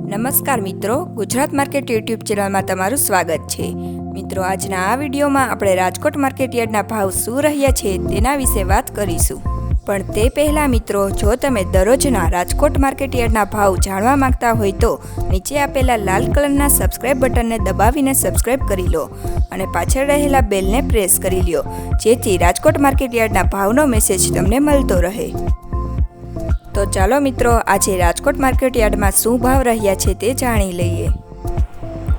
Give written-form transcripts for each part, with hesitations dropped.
નમસ્કાર મિત્રો, Gujarat market YouTube ચેનલમાં તમારું સ્વાગત છે। મિત્રો, આજના આ વિડીયોમાં આપણે રાજકોટ માર્કેટ યાર્ડના ભાવ શું રહ્યા છે તેના વિશે વાત કરીશું। પણ તે પહેલાં મિત્રો, જો તમે દરરોજના રાજકોટ માર્કેટ યાર્ડના ભાવ જાણવા માંગતા હોય તો નીચે આપેલા લાલ કલરના સબસ્ક્રાઇબ બટનને દબાવીને સબસ્ક્રાઇબ કરી લો અને પાછળ રહેલા બેલને પ્રેસ કરી લો, જેથી રાજકોટ માર્કેટ યાર્ડના ભાવનો મેસેજ તમને મળતો રહે। તો ચાલો મિત્રો, આજે રાજકોટ માર્કેટ યાર્ડમાં શું ભાવ રહ્યા છે તે જાણી લઈએ।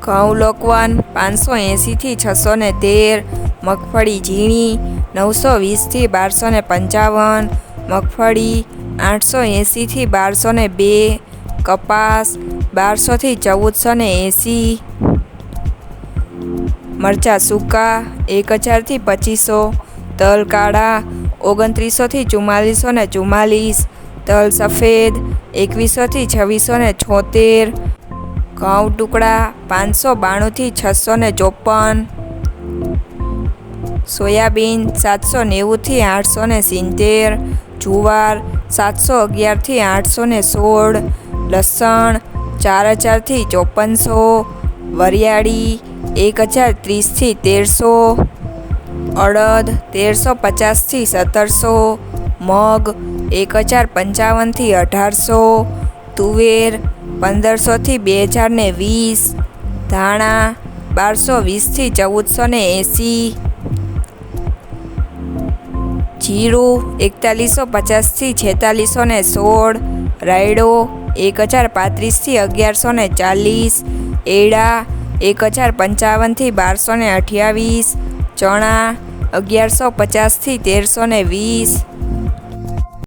ઘઉં લોકવન 580 થી 613, મગફળી ઝીણી 920 થી 1255, મગફળી 880 થી 1202, કપાસ 1200 થી 1480, મરચાં સૂકા 1000 થી 2500, તલ કાળા 2900 થી 4444, તલ સફેદ 2100 થી 2676, ઘઉં ટુકડા 592 થી 654, સોયાબીન 790 થી 870, જુવાર 711 થી 816, લસણ 4000 થી 5400, વરિયાળી 1030 થી 1300, અડદ 1350 થી 1700, મગ 1055 થી 1800, તુવેર 1500 થી 2020, ધાણા 1220 થી 1480, જીરું 4150 થી 4616, રાયડો 1035 થી 1140, એડા 1055 થી 1228, ચણા 1150 થી 1320,